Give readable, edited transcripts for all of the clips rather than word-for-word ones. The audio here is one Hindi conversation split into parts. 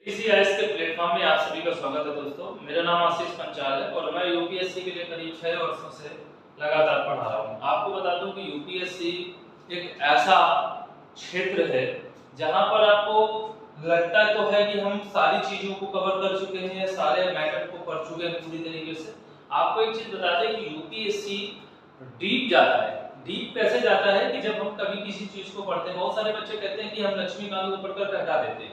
ICIS के प्लेटफॉर्म में आप सभी का स्वागत है दोस्तों। मेरा नाम आशीष पंचाल है और मैं यूपीएससी के लिए करीब 6 वर्षों से लगातार पढ़ा रहा हूँ। आपको बता दूं कि यूपीएससी एक ऐसा क्षेत्र है जहाँ पर आपको लगता तो है कि हम सारी चीजों को कवर कर चुके हैं, सारे मैटर को पढ़ चुके हैं पूरी तरीके से। आपको एक चीज बताते हैं कि यूपीएससी डीप जाता है। डीप कैसे जाता है कि जब हम कभी किसी चीज को पढ़ते हैं, बहुत सारे बच्चे कहते हैं कि हम लक्ष्मीकांत को पढ़कर हटा देते हैं,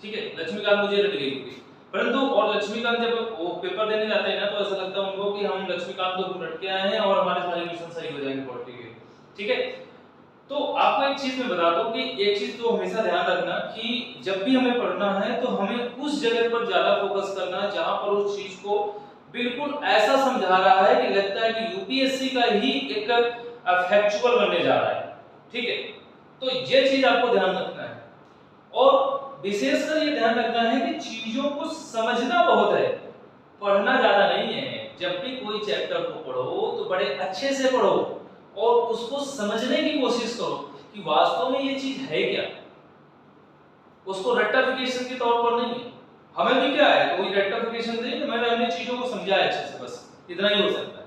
ठीक है, लक्ष्मीकांत मुझे रट गई थी, परंतु और लक्ष्मीकांत जब वो पेपर देने जाते हैं ना तो ऐसा लगता है उनको कि हम लक्ष्मीकांत को रट के आए हैं और हमारे सारे क्वेश्चन सही हो जाएंगे पॉलिटी के, ठीक है। तो आपको एक चीज मैं बता दूं कि एक चीज तो हमेशा ध्यान रखना कि जब भी हमें पढ़ना है तो हमें उस जगह पर ज्यादा फोकस करना है जहां पर उस चीज को बिल्कुल ऐसा समझा रहा है कि लगता है कि यूपीएससी का ही एक फैक्चुअल बनने जा रहा है, ठीक है। तो ये चीज आपको ध्यान रखना है और विशेषकर ये ध्यान रखना है कि चीजों को समझना बहुत है, पढ़ना ज्यादा नहीं है। जब भी कोई चैप्टर को पढ़ो तो बड़े अच्छे से पढ़ो और उसको समझने की कोशिश करो कि वास्तव में ये चीज है क्या। उसको रेक्टिफिकेशन के तौर पर नहीं, हमें भी क्या है कोई रेक्टिफिकेशन नहीं, तो मैंने अन्य चीजों को समझा है अच्छे से, बस इतना ही हो सकता है।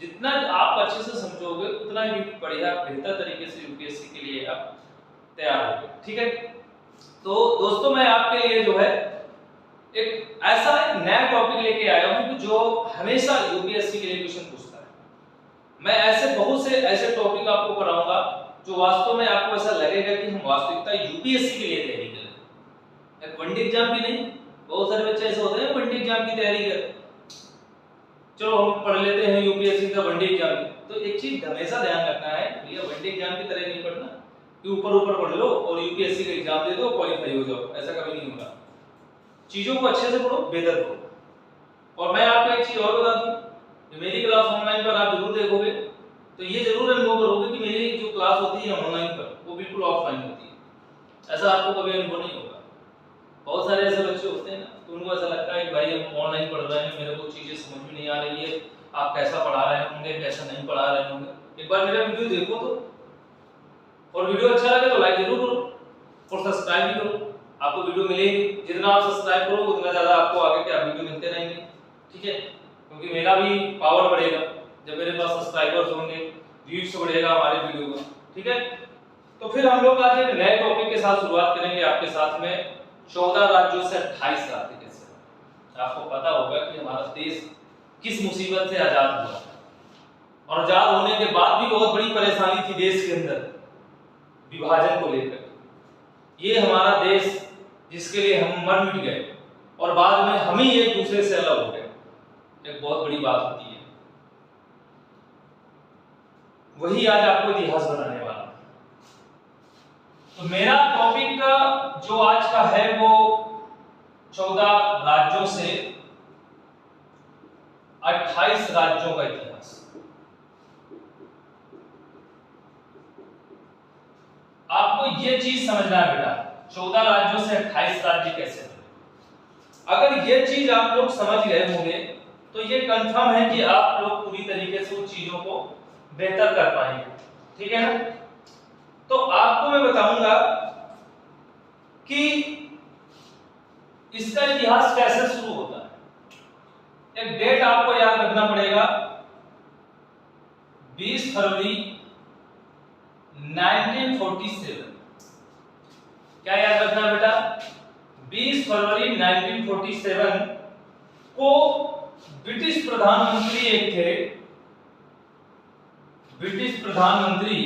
जितना आप अच्छे से समझोगे उतना ही बढ़िया बेहतर तरीके से यूपीएससी के लिए आप तैयार होगे, ठीक है। तो दोस्तों मैं आपके लिए जो है एक ऐसा एक नया टॉपिक लेके आया हूं जो हमेशा यूपीएससी के लिए क्वेश्चन पूछता है। मैं ऐसे बहुत से ऐसे टॉपिक आपको कराऊंगा जो वास्तव में आपको ऐसा लगेगा कि हम वास्तविकता यूपीएससी के लिए तैयारी कर रहे हैं, एक वनडे एग्जाम की नहीं। बहुत सारे बच्चे ऐसे होते हैं वनडे एग्जाम की तैयारी कर, चलो हम पढ़ लेते हैं यूपीएससी का वनडे एग्जाम की। तो एक चीज हमेशा ध्यान रखना है, भैया वनडे एग्जाम की तरह नहीं पढ़ना कि ऊपर ऊपर पढ़ लो और यूपीएससी का एग्जाम दे दो क्वालीफाई हो जाओ, ऐसा कभी नहीं होगा। चीजों को अच्छे से पढ़ो, बेहतर पढ़ो। और मैं आपको एक चीज और बता दूं कि मेरी क्लास ऑनलाइन पर आप जरूर देखोगे तो ये जरूर अनुभव करोगे कि मेरी जो क्लास होती है ऑनलाइन पर वो बिल्कुल ऑफलाइन होती है, ऐसा आपको कभी अनुभव नहीं होगा। बहुत सारे ऐसे बच्चे होते हैं ना तो उनको ऐसा लगता है कि भाई हम ऑनलाइन पढ़ रहे हैं, मेरे को चीजें समझ में नहीं आ रही है, आप कैसा पढ़ा रहे होंगे कैसा नहीं पढ़ा रहे होंगे। एक बार मेरा वीडियो देखो तो, और वीडियो अच्छा लगे तो लाइक जरूर करो और सब्सक्राइब भी करो, आपको वीडियो मिलेगी। जितना आप सब्सक्राइब करोगे उतना ज्यादा आपको आगे क्या वीडियो मिलते रहेंगे, ठीक है, क्योंकि मेरा भी पावर बढ़ेगा जब मेरे पास सब्सक्राइबर्स होंगे, व्यूज बढ़ेगा हमारे वीडियो का, ठीक है। तो फिर हम लोग आज एक नए टॉपिक के साथ शुरुआत करेंगे आपके साथ में 14 राज्यों से 28 राज्य कैसे। आपको पता होगा कि हमारा देश किस मुसीबत से आजाद हुआ और आजाद होने के बाद भी बहुत बड़ी परेशानी थी देश के अंदर विभाजन को लेकर। ये हमारा देश जिसके लिए हम मर मिट गए और बाद में हम ही एक दूसरे से अलग हो गए, एक बहुत बड़ी बात होती है। वही आज आपको इतिहास बनाने वाला। तो मेरा टॉपिक का जो आज का है वो 14 राज्यों से 28 राज्यों का इतिहास। आपको ये चीज समझना है बेटा, 14 राज्यों से 28 राज्य कैसे बने। अगर ये चीज आप लोग समझ गए होंगे तो ये कंफर्म है कि आप लोग पूरी तरीके से उन चीजों को बेहतर कर पाएंगे, ठीक है ना। तो आपको मैं बताऊंगा कि इसका इतिहास कैसे शुरू होता है। एक डेट आपको याद रखना पड़ेगा, 20 फरवरी 1947। क्या याद रखना बेटा, 20 फरवरी 1947 को ब्रिटिश प्रधानमंत्री एक थे, ब्रिटिश प्रधानमंत्री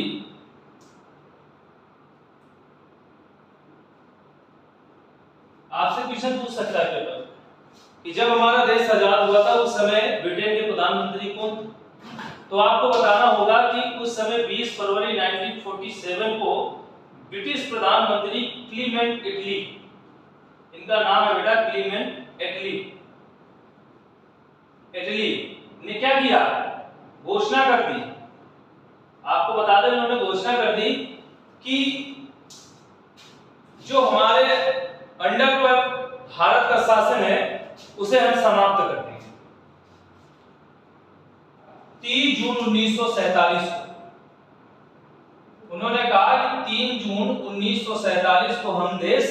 आपसे क्वेश्चन पूछ सकता है पेपर कि जब हमारा देश आजाद हुआ था उस समय ब्रिटेन के प्रधानमंत्री कौन थे। तो आपको बताना होगा कि उस समय 20 फरवरी 1947 को ब्रिटिश प्रधानमंत्री क्लीमेंट एटली, इनका नाम है बेटा क्लीमेंट एटली, एटली ने क्या किया, घोषणा कर दी। आपको बता दें उन्होंने घोषणा कर दी कि जो हमारे अंडर पर भारत का शासन है उसे हम समाप्त कर देंगे। 30 जून 1947 को उन्होंने कहा कि 3 जून 1947 को हम देश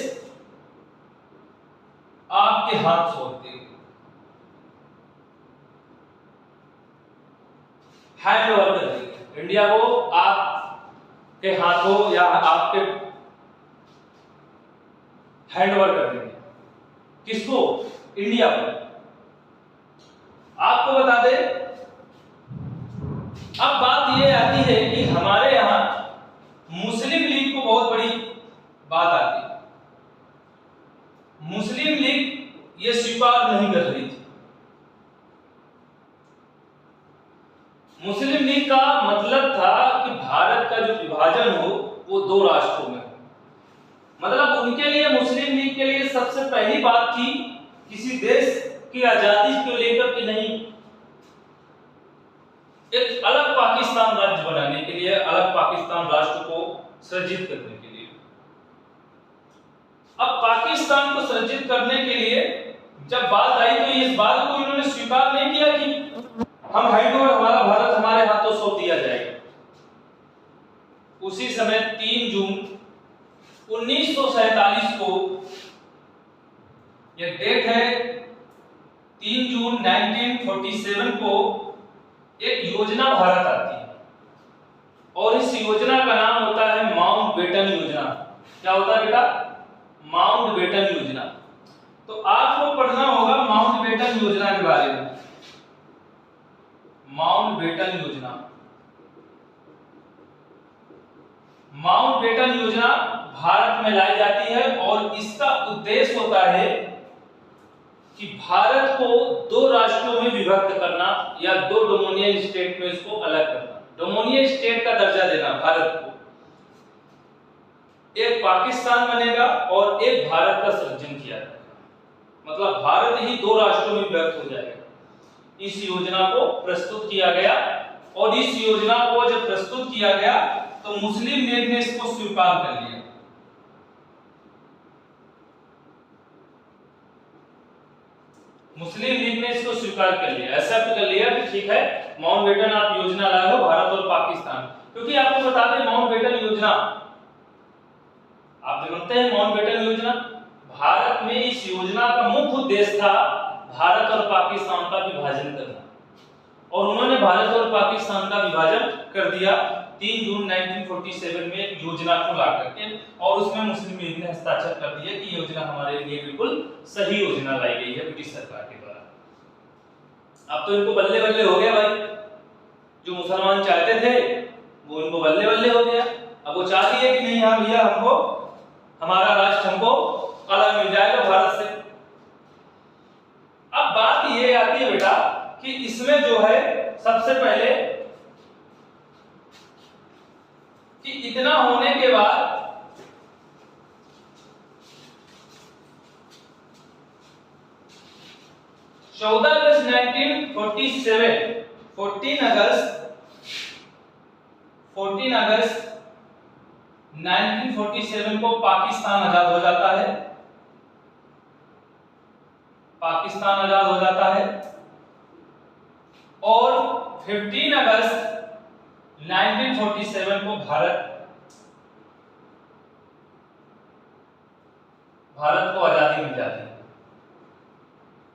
आपके हाथ सौंप देंगे, हैंड ओवर कर देंगे इंडिया को, आपके हाथों या आपके हैंड ओवर कर देंगे। किसको? इंडिया को। आपको बता दें, अब बात ये आती है कि हमारे यहां मुस्लिम लीग को बहुत बड़ी बात आती है। मुस्लिम लीग ये स्वीकार नहीं कर रही थी। मुस्लिम लीग का मतलब था कि भारत का जो विभाजन हो वो दो राष्ट्रों में हो। मतलब उनके लिए, मुस्लिम लीग के लिए सबसे पहली बात थी किसी देश की आजादी को लेकर कि नहीं, एक अलग पाकिस्तान राज्य बनाने के लिए, अलग पाकिस्तान राष्ट्र को सृजित करने के लिए। अब पाकिस्तान को सृजित करने के लिए जब बात आई तो इस बात को इन्होंने स्वीकार नहीं किया कि हम हैंडओवर, हमारा भारत हमारे हाथों सौंप दिया जाएगा। उसी समय 3 जून 1947 को, यह डेट है 3 जून 1947 को, एक योजना भारत आती है और इस योजना का नाम होता है माउंटबेटन योजना। क्या होता है बेटा? माउंटबेटन योजना। तो आपको पढ़ना होगा माउंटबेटन योजना के बारे में। माउंटबेटन योजना, माउंटबेटन योजना भारत में लाई जाती है और इसका उद्देश्य होता है कि भारत को दो राष्ट्रों में विभक्त करना या दो डोमिनियन स्टेट में इसको अलग करना, डोमिनियन स्टेट का दर्जा देना भारत को। एक पाकिस्तान बनेगा और एक भारत का सृजन किया जाएगा, मतलब भारत ही दो राष्ट्रों में विभक्त हो जाएगा। इस योजना को प्रस्तुत किया गया और इस योजना को जब प्रस्तुत किया गया तो मुस्लिम लीग ने इसको स्वीकार कर लिया। मुस्लिम लीग ने इसको स्वीकार कर लिया, एक्सेप्ट कर लिया कि ठीक है, माउंटबेटन आप योजना लाए हो भारत और पाकिस्तान। क्योंकि आपको बता दें माउंटबेटन योजना, आप जानते हैं माउंटबेटन योजना, भारत में इस योजना का मुख्य उद्देश्य था भारत और पाकिस्तान का विभाजन करना, और उन्होंने भारत और पाकिस्तान का विभाजन कर दिया 3 जून 1947 में योजना को ला करके, और उसमें मुस्लिम लीग ने हस्ताक्षर कर दिया कि योजना हमारे लिए बिल्कुल सही योजना लाई गई है ब्रिटिश सरकार के द्वारा। अब तो इनको बल्ले बल्ले हो गया भाई, जो मुसलमान चाहते थे वो इनको बल्ले बल्ले हो गया। अब वो चाह रही है कि नहीं, हाँ भैया हमको हमारा राष्ट्र हमको अलग मिल जाएगा भारत से। अब बात ये आती है बेटा कि इसमें जो है सबसे पहले कि इतना होने के बाद 14 अगस्त 1947, 14 अगस्त 1947 को पाकिस्तान आजाद हो जाता है। पाकिस्तान आजाद हो जाता है और 15 अगस्त 1947 को भारत को आजादी मिल जाती है।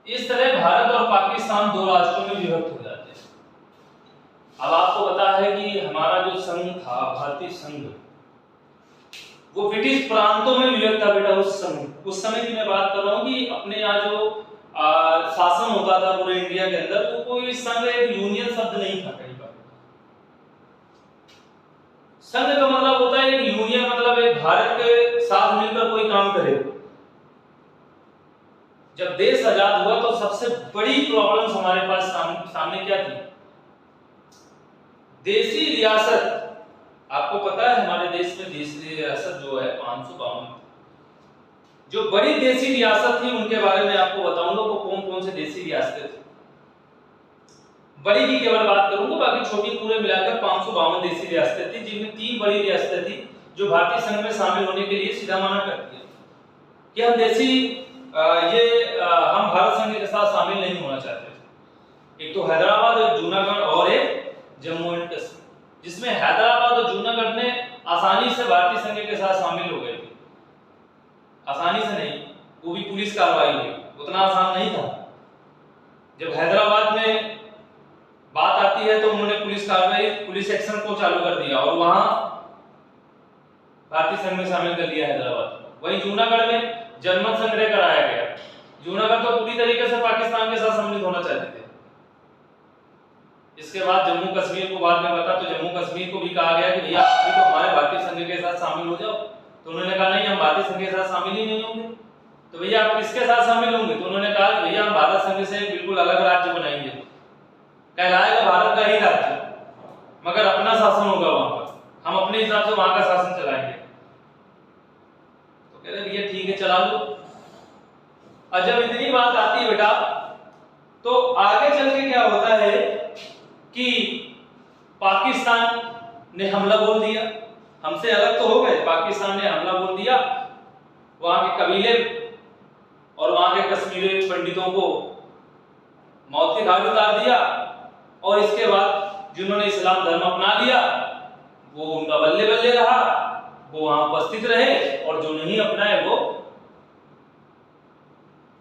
इस तरह भारत और पाकिस्तान दो राष्ट्रों में विभक्त हो जाते हैं। अब आपको पता है कि हमारा जो संघ था, भारतीय संघ, वो ब्रिटिश प्रांतों में विभक्त था बेटा। उस समय की मैं बात कर रहा हूँ कि अपने यहाँ जो शासन होता था पूरे इंडिया के अंदर, तो कोई संघ, एक यूनियन शब्द नहीं था कहीं पर। संघ का मतलब होता है एक यूनियन, मतलब एक भारत के साथ मिलकर कोई काम करे। जब देश आजाद हुआ तो सबसे बड़ी प्रॉब्लम्स हमारे पास सामने क्या थी? देसी रियासत। आपको पता है हमारे देश में देसी रियासत जो है 552, जो बड़ी देसी रियासत थी उनके बारे में आपको बताऊंगा वो कौन कौन से देसी रियासतें थी। बड़ी की केवल बात करूंगा, बाकी छोटी पूरे मिलाकर 552 देसी रियासतें थी, जिनमें 3 बड़ी रियासतें थी जो भारतीय संघ में शामिल होने के लिए सीधा मना करती है कि हम देसी हम भारत संघ के साथ शामिल नहीं होना चाहते। एक तो हैदराबाद और जूनागढ़ और एक जम्मू एंड कश्मीर, जिसमें हैदराबाद और जूनागढ़ ने आसानी से भारतीय संघ के साथ शामिल हो गए थे। आसानी से नहीं, वो भी पुलिस कार्रवाई हुई, उतना आसान नहीं था। जब हैदराबाद में बात आती है तो उन्होंने पुलिस कार्रवाई, पुलिस एक्शन को चालू कर दिया और वहां भारतीय संघ में शामिल कर लिया हैदराबाद को। वहीं जूनागढ़ में जनमत संग्रह कराया गया। जूनागढ़ तो पूरी तरीके से पाकिस्तान के साथ सम्मिलित होना चाहते थे। इसके बाद जम्मू कश्मीर को बाद में बता तो जम्मू कश्मीर को भी कहा गया कि भैया आप भी तो हमारे भारतीय संघ के साथ शामिल हो जाओ। तो उन्होंने कहा नहीं, हम भारतीय संघ के साथ शामिल ही नहीं होंगे। तो भैया आप किसके साथ शामिल होंगे? तो उन्होंने कहा कि भैया हम भारत संघ से बिल्कुल अलग राज्य बनाएंगे, कहलाएगा भारत का ही राज्य, मगर अपना शासन होगा वहां पर, हम अपने हिसाब से वहां का शासन चलाएंगे। तो कह रहे भैया ठीक है चला लो। और जब इतनी बात आती है बेटा, तो आगे चल के क्या होता है कि पाकिस्तान ने हमला बोल दिया। हमसे अलग तो हो गए, पाकिस्तान ने हमला बोल दिया, वहां के कबीले और वहां के कश्मीरी पंडितों को मौत के घाट उतार दिया। और इसके बाद जिन्होंने इस्लाम धर्म अपना लिया वो उनका बल्ले बल्ले रहा, वो वहां उपस्थित रहे, और जो नहीं अपनाए वो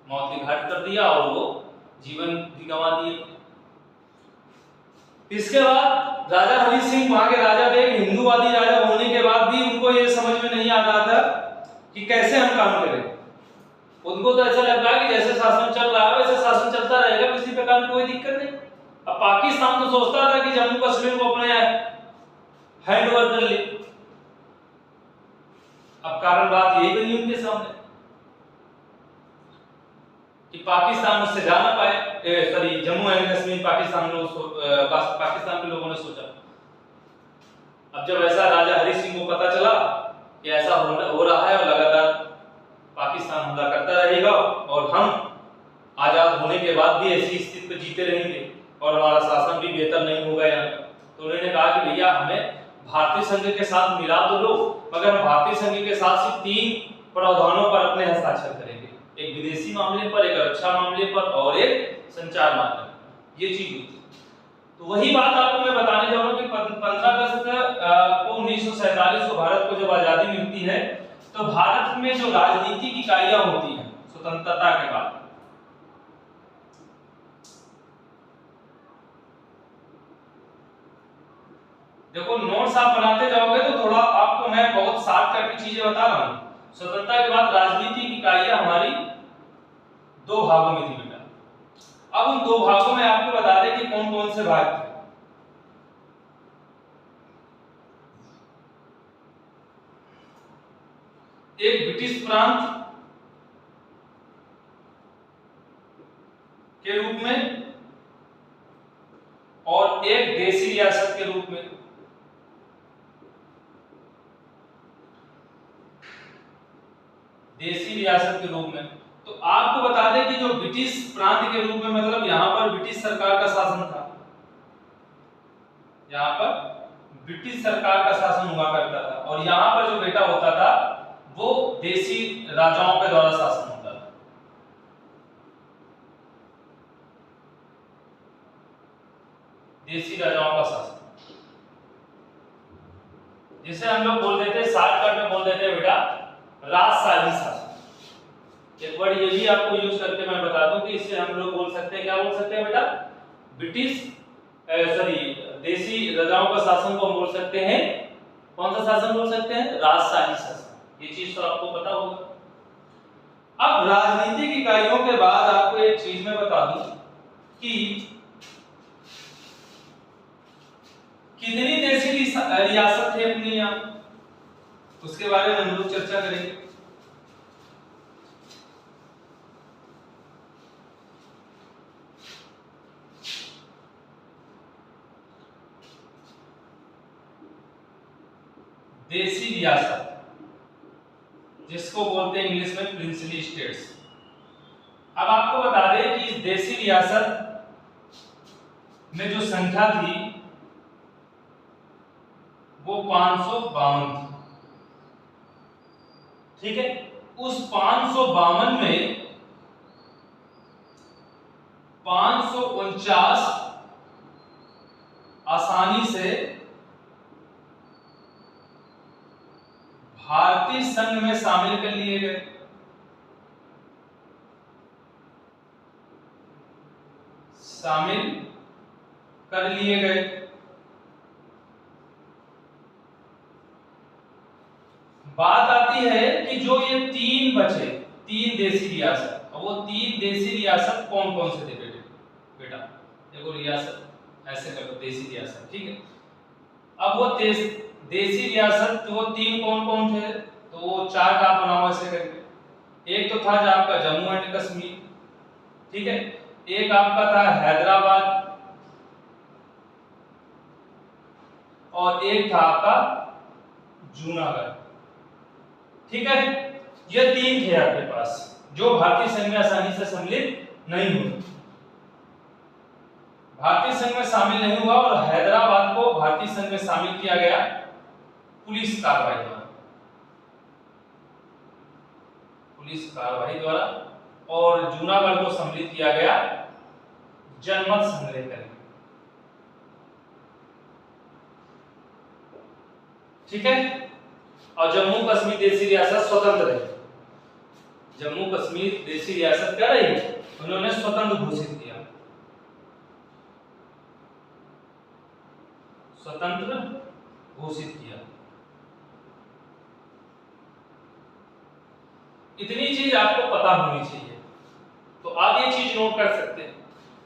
मौत के घाट कर दिया और वो जीवन भी गंवा दिए। इसके बाद राजा हरि सिंह वहां के राजा थे, हिंदूवादी राजा होने के बाद भी उनको ये समझ में नहीं आ रहा था कि कैसे हम काम करें। उनको तो ऐसा लग रहा है कि जैसे शासन चल रहा है वैसे शासन चलता रहेगा, किसी प्रकार की कोई दिक्कत नहीं। अब पाकिस्तान तो सोचता था कि जम्मू कश्मीर को अपने हैंड ओवर कर ले। अब कारण बात यही बनी उनके सामने कि पाकिस्तान मुझसे जा ना पाए, सॉरी जम्मू एंड कश्मीर पाकिस्तान के लोगों ने सोचा। अब जब ऐसा राजा हरि सिंह को पता चला कि ऐसा हो रहा है और लगातार पाकिस्तान हमला करता रहेगा और हम आजाद होने के बाद भी ऐसी स्थिति पे जीते रहेंगे और हमारा शासन भी बेहतर नहीं होगा यहाँ, तो उन्होंने कहा कि भैया हमें भारतीय संघ के साथ मिला तो लो, मगर हम भारतीय संघ के साथ सिर्फ 3 प्रावधानों पर अपने हस्ताक्षर करेंगे, एक विदेशी मामले पर, एक रक्षा मामले पर और एक संचार माध्यम। ये चीज हुई। तो वही बात आपको मैं बताने जा रहा हूँ कि 15 अगस्त को 1947 को भारत को जब आजादी मिलती है तो भारत में जो राजनीतिक इकाइयां होती हैं स्वतंत्रता के बाद, देखो नोट्स आप बनाते जाओगे तो थोड़ा आपको मैं बहुत शॉर्टकट की चीजें बता रहा हूं। स्वतंत्रता के बाद राजनीतिक इकाइयां हमारी 2 भागों में थी बेटा। अब उन 2 भागों में आपको बता दें कि कौन कौन से भाग थे। एक ब्रिटिश प्रांत के रूप में और एक देसी रियासत के रूप में। देसी रियासत के रूप में तो आपको बता दें कि जो ब्रिटिश प्रांत के रूप में मतलब यहां पर ब्रिटिश सरकार का शासन था, यहां पर ब्रिटिश सरकार का शासन हुआ करता था, और यहां पर जो बेटा होता था वो देसी राजाओं के द्वारा शासन होता था। देसी राजाओं का शासन जिसे हम लोग बोल देते, शॉर्टकट में बोल देते बेटा राजशाही शासन। एक वर्ड ये भी आपको यूज करके मैं बता दूं कि इससे हम लोग बोल सकते हैं, क्या बोल सकते हैं बेटा, ब्रिटिश देसी राजाओं का शासन को हम बोल सकते हैं, कौन सा शासन बोल सकते हैं, राजशाही शासन। ये चीज तो आपको पता होगा। अब राजनीतिक इकाइयों के बाद आपको एक चीज मैं बता दूं कि कितनी देसी रियासत थे अपनी यहाँ, उसके बारे में हम लोग चर्चा करेंगे। देसी रियासत जिसको बोलते हैं इंग्लिश में प्रिंसली स्टेट्स। अब आपको बता दें कि इस देसी रियासत में जो संख्या थी वो 552 थी, ठीक है। उस 552 में 549 आसानी से भारतीय संघ में शामिल कर लिए गए। शामिल कर लिए गए। बात आती है कि जो ये तीन बचे, तीन देसी रियासत, और वो तीन देसी रियासत कौन कौन से थे बेटा? देखो रियासत ऐसे कर लो, देसी रियासत, ठीक है। अब वो देसी रियासत वो तीन कौन कौन थे? तो वो चार आप बनाओ ऐसे करके। एक तो था जो आपका जम्मू एंड कश्मीर, ठीक है। एक आपका था हैदराबाद, और एक था आपका जूनागढ़, ठीक है। ये तीन थे आपके पास जो भारतीय संघ में आसानी से सम्मिलित नहीं हुए। भारतीय संघ में शामिल नहीं हुआ और हैदराबाद को भारतीय संघ में शामिल किया गया पुलिस कार्रवाई द्वारा, पुलिस कार्रवाई द्वारा, और जूनागढ़ को सम्मिलित किया गया जनमत संग्रह करके, ठीक है। और जम्मू कश्मीर देसी रियासत स्वतंत्र रही। जम्मू कश्मीर देसी रियासत क्या रही? उन्होंने स्वतंत्र घोषित किया, स्वतंत्र घोषित किया। इतनी चीज आपको पता होनी चाहिए। तो आप ये चीज नोट कर सकते हैं।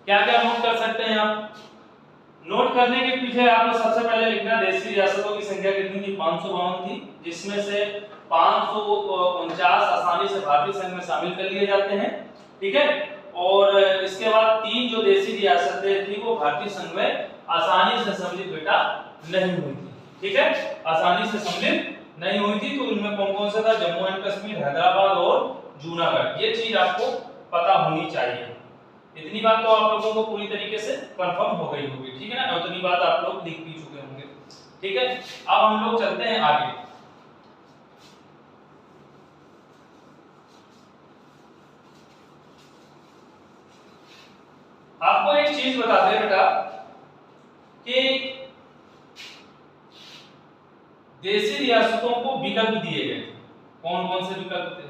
क्या क्या नोट कर सकते हैं आप? नोट करने के पीछे आपको सबसे पहले लिखना देसी रियासतों की संख्या कितनी थी? 552 थी, जिसमें से 549 आसानी से भारतीय संघ में शामिल कर लिए जाते हैं, ठीक है। और इसके बाद तीन जो देसी रियासतें थी वो भारतीय संघ में आसानी से सम्मिलित बेटा नहीं हुई थी, ठीक है। आसानी से सम्मिलित नहीं हुई थी। तो इनमें कौन कौन सा था? जम्मू एंड कश्मीर, हैदराबाद और जूनागढ़। ये चीज आपको पता होनी चाहिए। इतनी बात तो आप लोगों को पूरी तरीके से कंफर्म हो गई होगी, ठीक है ना। उतनी बात आप लोग लिख भी चुके होंगे, ठीक है। अब हम लोग चलते हैं आगे। आपको एक चीज बता दें बेटा कि देसी रियासतों को विकल्प दिए गए थे। कौन कौन से विकल्प थे?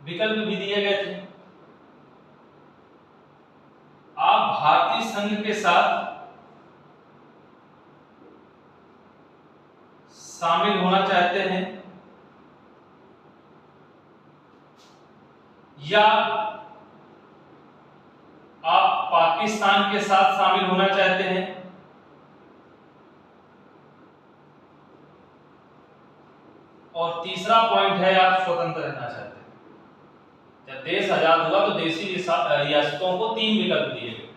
विकल्प भी दिए गए थे। आप भारतीय संघ के साथ शामिल होना चाहते हैं या आप पाकिस्तान के साथ शामिल होना चाहते हैं, और तीसरा पॉइंट है आप स्वतंत्र रहना चाहते हैं। जब देश आजाद हुआ तो देसी रियासतों को तीन विकल्प दिए गए।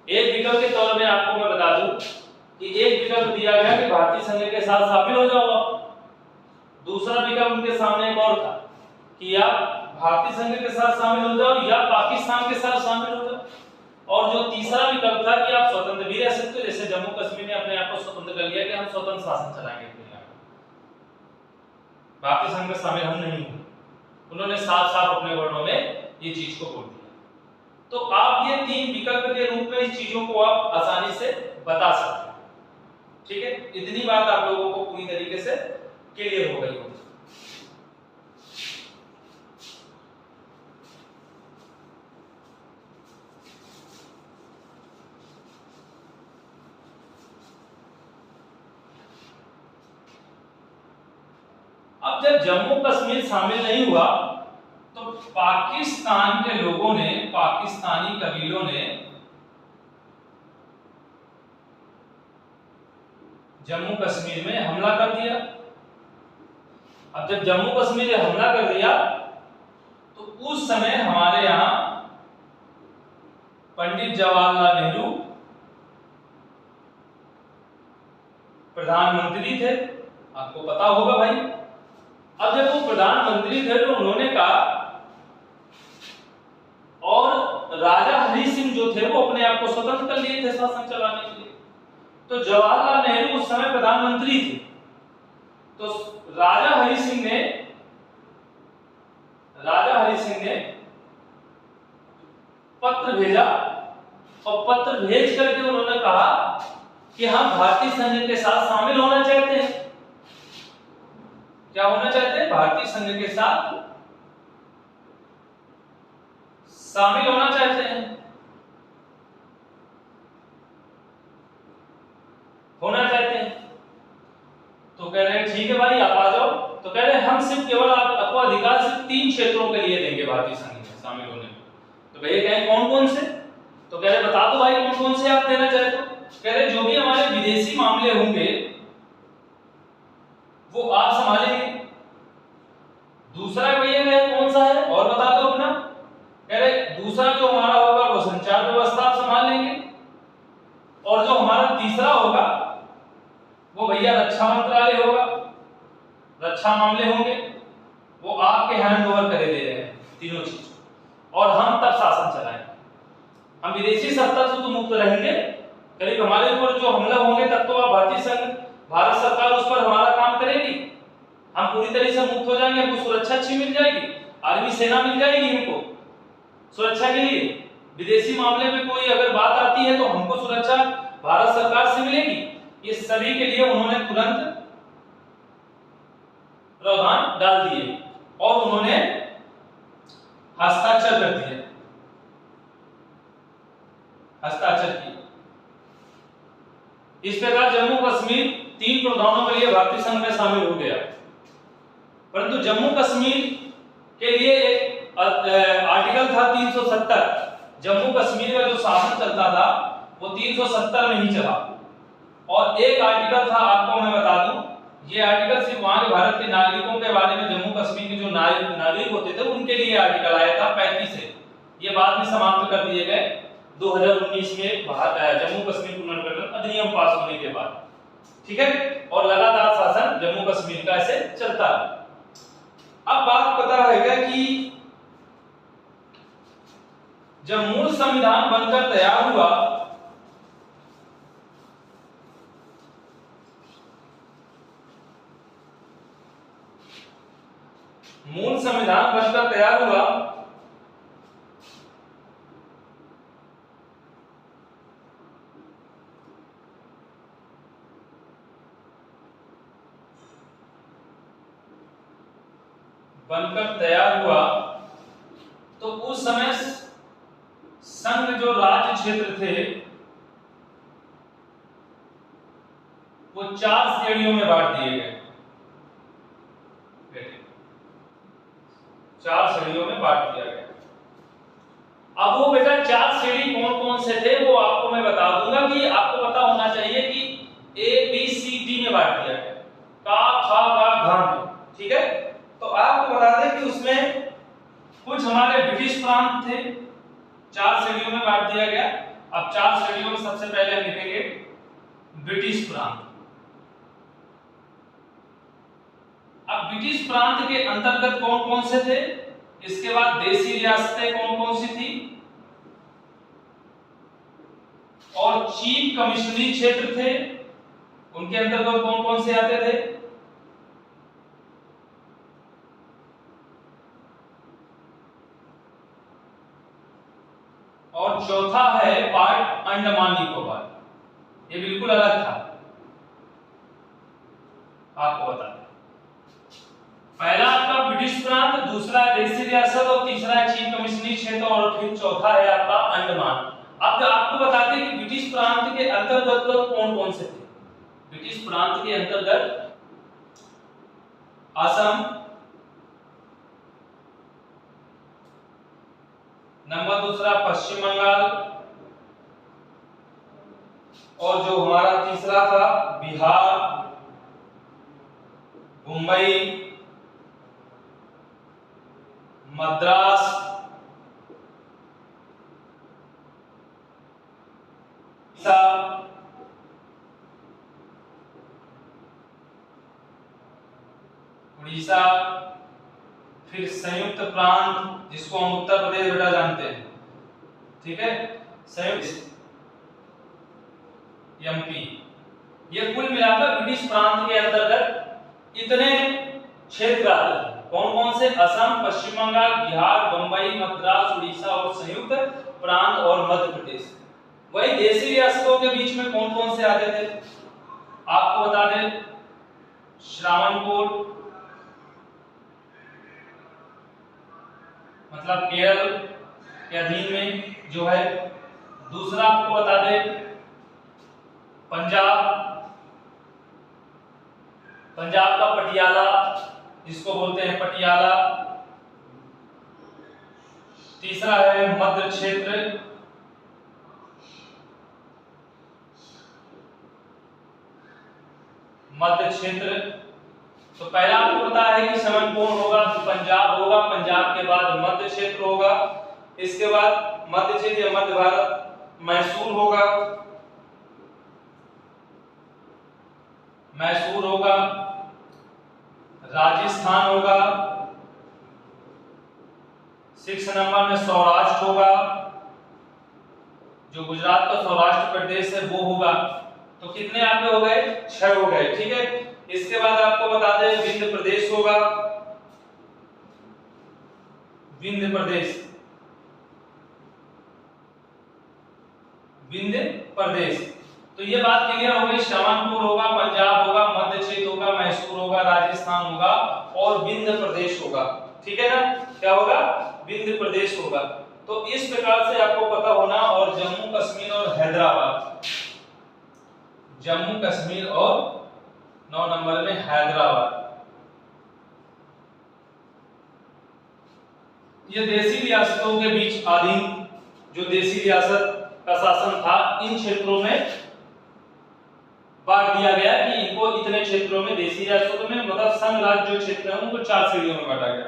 एक विकल्प के तौर में आपको मैं बता दूं कि एक विकल्प दिया गया कि भारतीय संघ के साथ शामिल हो जाओ आप। दूसरा विकल्प उनके सामने एक और था कि आप भारतीय संघ के साथ शामिल हो जाओ या पाकिस्तान के साथ शामिल हो जाओ। और जो तीसरा विकल्प था कि आप स्वतंत्र भी रह सकते हो, जैसे जम्मू कश्मीर ने अपने आप को स्वतंत्र कर लिया कि हम स्वतंत्र शासन चलाएंगे अपने यहाँ, भारतीय संघ में शामिल हम नहीं हुए। उन्होंने साफ साफ अपने वर्णों में ये चीज को बोल दिया। तो आप ये तीन विकल्प के रूप में इस चीजों को आप आसानी से बता सकते हैं, ठीक है। इतनी बात आप लोगों को पूरी तरीके से क्लियर हो गई होगी। अब जब जम्मू कश्मीर शामिल नहीं हुआ तो पाकिस्तान के लोगों ने, पाकिस्तानी कबीलों ने जम्मू कश्मीर में हमला कर दिया। अब जब जम्मू कश्मीर में हमला कर दिया तो उस समय हमारे यहां पंडित जवाहरलाल नेहरू प्रधानमंत्री थे, आपको पता होगा भाई। अब जब वो प्रधानमंत्री थे तो उन्होंने कहा, और राजा हरि सिंह जो थे वो अपने आप को स्वतंत्र कर लिए थे शासन चलाने के लिए। तो जवाहरलाल नेहरू उस समय प्रधानमंत्री थे। तो राजा हरि सिंह ने पत्र भेजा, और पत्र भेज करके उन्होंने कहा कि हम भारतीय संघ के साथ शामिल होना चाहते हैं। क्या होना चाहते हैं? भारतीय संघ के साथ शामिल होना चाहते हैं, होना चाहते हैं, तो कह रहे हैं ठीक है भाई आप आ जाओ। तो कह रहे हैं हम सिर्फ केवल आपको अधिकार सिर्फ 3 क्षेत्रों के लिए देंगे भारतीय संघ में शामिल होने में। तो भैया कहें कौन कौन से, तो कह रहे बता दो भाई कौन कौन से आप देना चाहते हो। कह रहे जो भी हमारे विदेशी मामले होंगे वो आप संभालेंगे। दूसरा भैया कहे कौन सा है और बता दो अपना। कह रहे दूसरा जो हमारा होगा वो संचार व्यवस्था आप संभाल लेंगे, और जो हमारा तीसरा होगा वो भैया रक्षा मंत्रालय होगा, रक्षा मामले होंगे, वो आपके हैंड ओवर करे दे रहे हैं तीनों चीज, और हम तब शासन चलाएंगे। हम विदेशी सत्ता से तो मुक्त रहेंगे, करीब हमारे ऊपर जो हमला होंगे तब तो आप भारतीय संघ भारत सरकार उस पर हमारा काम करेगी, हम पूरी तरह से मुक्त हो जाएंगे, हमको सुरक्षा अच्छी मिल जाएगी, आर्मी सेना मिल जाएगी हमको सुरक्षा के लिए। विदेशी मामले में कोई अगर बात आती है तो हमको सुरक्षा भारत सरकार से मिलेगी। ये सभी के लिए उन्होंने तुरंत प्रावधान डाल दिए और उन्होंने हस्ताक्षर कर दिए, हस्ताक्षर किए। इस प्रकार जम्मू कश्मीर 3 प्रावधानों के लिए भारतीय संघ में शामिल हो गया। परंतु जम्मू कश्मीर के लिए एक आर्टिकल था 370, जम्मू कश्मीर का जो शासन चलता था वो 370 में ही चला, और एक आर्टिकल था आपको मैं बता दूं, ये आर्टिकल सिर्फ वहां के भारत के नागरिकों के बारे में, जम्मू कश्मीर के जो नागरिक होते थे उनके लिए आर्टिकल आया था 35 से, ये बाद में समाप्त कर दिए गए 2019 में जम्मू कश्मीर पुनर्गठन अधिनियम पास होने के बाद, ठीक है। और लगातार शासन जम्मू कश्मीर का ऐसे चलता है। अब बात पता है कि जब मूल संविधान बनकर तैयार हुआ मूल संविधान बनकर तैयार हुआ तो उस समय संघ जो राज्य क्षेत्र थे वो 4 श्रेणियों में बांट दिए गए, 4 श्रेणियों में बांट दिया गया। अब वो बेटा 4 श्रेणी कौन कौन से थे वो आपको मैं बता दूंगा, कि आपको पता होना चाहिए कि ए बी सी डी में बांट दिया गया, का खा गा घा, ठीक है। तो आपको बता दें कि उसमें कुछ हमारे ब्रिटिश प्रांत थे, 4 श्रेणियों में बांट दिया गया। अब 4 श्रेणियों में सबसे पहले हम लिखेंगे ब्रिटिश प्रांत। अब ब्रिटिश प्रांत के अंतर्गत कौन कौन से थे, इसके बाद देशी रियासतें कौन कौन सी थी, और चीफ कमिश्नरी क्षेत्र थे, उनके अंतर्गत कौन कौन से आते थे, और चौथा है पार्ट अंडमान निकोबार, ये बिल्कुल अलग था, आपको बता दें। पहला आपका ब्रिटिश प्रांत, दूसरा देशी रियासत, और तीसरा चीफ कमिश्नरी क्षेत्र, और फिर चौथा है आपका अंडमान। अब आपको बताते हैं कि ब्रिटिश प्रांत के अंतर्गत कौन कौन से थे। ब्रिटिश प्रांत के अंतर्गत असम, नंबर दूसरा पश्चिम बंगाल, और जो हमारा तीसरा था बिहार, मुंबई, मद्रास, उड़ीसा, फिर संयुक्त प्रांत जिसको हम उत्तर प्रदेश बेटा जानते हैं, ठीक है, संयुक्त एमपी। ये कुल मिलाकर ब्रिटिश प्रांत के अंतर्गत इतने क्षेत्र आते हैं। कौन कौन से? असम, पश्चिम बंगाल, बिहार, बंबई, मद्रास, उड़ीसा और संयुक्त प्रांत और मध्य प्रदेश। वही देशी रियासतों के बीच में कौन कौन से आते थे आपको बता दें, श्रावणकोर मतलब केरल, के अधीन में जो है। दूसरा आपको बता दें पंजाब का पटियाला जिसको बोलते हैं पटियाला। तीसरा है मध्य क्षेत्र, तो पहला आपको पता है कि श्रवण कौन होगा, पंजाब होगा, पंजाब के बाद मध्य क्षेत्र होगा, इसके बाद मध्य क्षेत्र या मध्य भारत मैसूर होगा, राजस्थान होगा, 6 नंबर में सौराष्ट्र होगा, जो गुजरात का सौराष्ट्र प्रदेश है वो होगा। तो कितने आपके हो गए, 6 हो गए, ठीक है। इसके बाद आपको बता दें विंध्य प्रदेश होगा, विंध्य प्रदेश। तो ये बात क्लियर हो गई, श्रवणपुर होगा, पंजाब होगा, मध्य क्षेत्र होगा, मैसूर होगा, राजस्थान होगा और विंध्य प्रदेश होगा, ठीक है ना। क्या होगा, विंध्य प्रदेश होगा। तो इस प्रकार से आपको पता होना। और जम्मू कश्मीर और हैदराबाद, जम्मू कश्मीर और 9 नंबर में हैदराबाद, ये देसी रियासतों के बीच अधीन, जो देसी रियासत का शासन था इन क्षेत्रों में बांट दिया गया कि इनको इतने क्षेत्रों में, देसी रियासतों में मतलब संघ राज्य जो क्षेत्र है उनको 4 श्रेणियों में बांटा गया।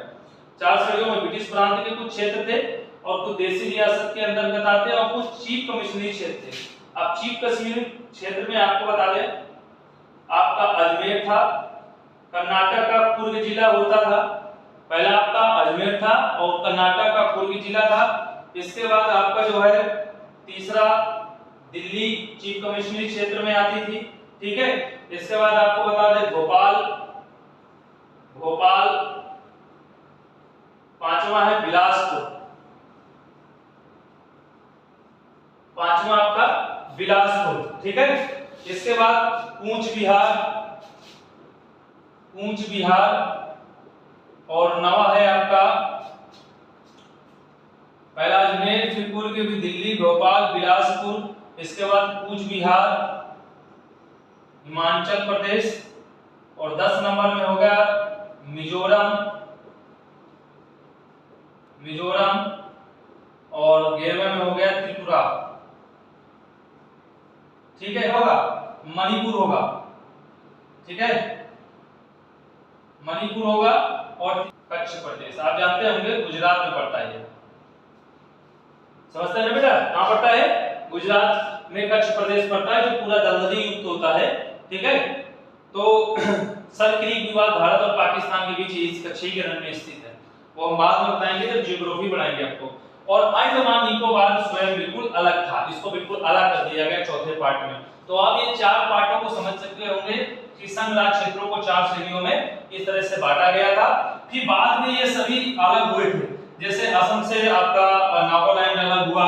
4 श्रेणियों में ब्रिटिश प्रांत के कुछ क्षेत्र थे और कुछ देसी रियासत के अंतर्गत आते और कुछ चीफ कमिश्नरी क्षेत्र थे। अब चीफ कश्मीर क्षेत्र में आपको बता दें आपका अजमेर था, कर्नाटक का कुर्ग जिला होता था। पहला आपका अजमेर था और कर्नाटक का कुर्ग जिला था। इसके बाद आपका जो है तीसरा दिल्ली चीफ कमिश्नरी क्षेत्र में आती थी, ठीक है। इसके बाद आपको बता दें भोपाल, पांचवा है बिलासपुर, पांचवा आपका बिलासपुर, ठीक है। इसके बाद कूच बिहार और नवा है आपका पहला अजमेर, फिर कुर्ग, फिर दिल्ली, भोपाल, बिलासपुर, इसके बाद कूच बिहार, हिमाचल प्रदेश और 10 नंबर में हो गया मिजोरम और 11वें में हो गया त्रिपुरा, ठीक है। होगा मणिपुर होगा, ठीक है, मणिपुर होगा और कच्छ प्रदेश। आप जानते होंगे गुजरात में पड़ता है, समझते हैं ना बेटा, कहां पड़ता है, गुजरात में कच्छ प्रदेश पड़ता है जो पूरा दलदली युक्त होता है, ठीक है। तो सल क्रीक विवाद भारत और पाकिस्तान के बीच इस कच्छी के रन में स्थित है, वो हम बाद में बताएंगे जब ज्योग्राफी पढ़ाएंगे आपको। और अंडमान निकोबार स्वयं बिल्कुल अलग था, इसको बिल्कुल अलग कर दिया गया चौथे पार्ट में। तो आप ये 4 पार्टों को समझ सकते होंगे कि संघ राज्य क्षेत्रों को 4 श्रेणियों में इस तरह से बांटा गया था। फिर बाद में ये सभी अलग हुए थे, जैसे असम से आपका नागालैंड अलग हुआ,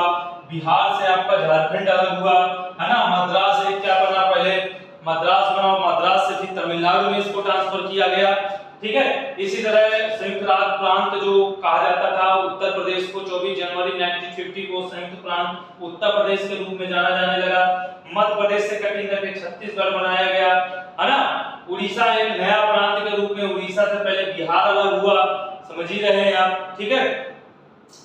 बिहार से आपका झारखंड अलग हुआ, है ना। मद्रास से क्या बना, पहले मद्रास बना, मद्रास से फिर तमिलनाडु में इसको ट्रांसफर किया गया, ठीक है। इसी तरह संयुक्त राज्य प्रांत जो कहा जाता था उत्तर प्रदेश को 24 जनवरी 1950 को संयुक्त प्रांत उत्तर प्रदेश के रूप में जाना जाने लगा। मध्य प्रदेश से कटिंग करके छत्तीसगढ़ बनाया गया, है ना। उड़ीसा एक नया प्रांत के रूप में, उड़ीसा से पहले बिहार अलग हुआ, समझ ही रहे हैं आप, ठीक है।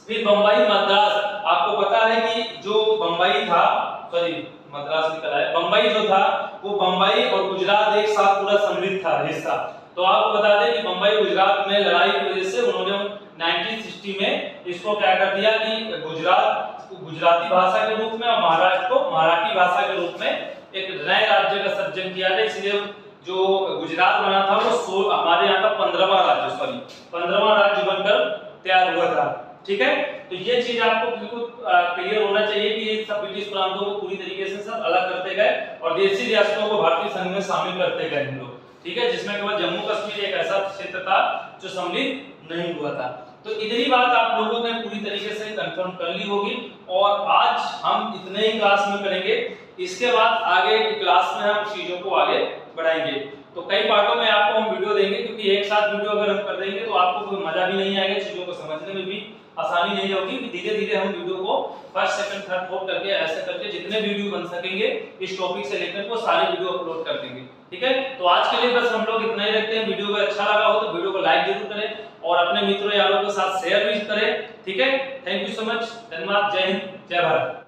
फिर बंबई मद्रास, आपको पता है कि जो बंबई था, सॉरी मद्रास निकला है, बंबई जो था वो बंबई और गुजरात एक साथ पूरा सम्मिलित था हिस्सा। तो आपको बता दें कि बंबई गुजरात में लड़ाई की वजह से उन्होंने 1960 में इसको क्या कर दिया कि गुजरात को गुजराती भाषा के रूप में और महाराष्ट्र को मराठी भाषा के रूप में एक नए राज्य का सर्जन किया था। इसलिए जो गुजरात बना था वो हमारे यहाँ का 15वां राज्य बनकर तैयार हुआ था, ठीक है। तो ये चीज आपको बिल्कुल क्लियर होना चाहिए कि ये सब ब्रिटिश प्रांतों को पूरी तरीके से सब अलग करते गए और देशी रियासतों को भारतीय संघ में शामिल करते गए हम लोग, ठीक है। जिसमें केवल जम्मू कश्मीर एक ऐसा क्षेत्र था जो सम्मिलित नहीं हुआ था। तो इतनी बात आप लोगों ने पूरी तरीके से कंफर्म कर ली होगी और आज हम इतने ही क्लास में करेंगे। इसके बाद आगे की क्लास में हम चीजों को आगे बढ़ाएंगे। तो तो कई पार्टों में आपको हम वीडियो देंगे, क्योंकि एक साथ वीडियो अगर हम कर देंगे तो आपको कोई मजा भी नहीं आएगा, चीजों को समझने में भी आसानी नहीं होगी। धीरे धीरे हम वीडियो को फर्स्ट सेकंड थर्ड फोर्थ करके ऐसे करके जितने वीडियो बन सकेंगे इस टॉपिक से लेकर वो सारे वीडियो अपलोड कर देंगे। ठीक है, तो आज के लिए बस हम लोग इतना ही रखते हैं। वीडियो को अच्छा लगा हो तो वीडियो को लाइक जरूर करें और अपने मित्रों यारों के साथ शेयर भी करें। ठीक है, थैंक यू सो मच, धन्यवाद, जय हिंद, जय भारत।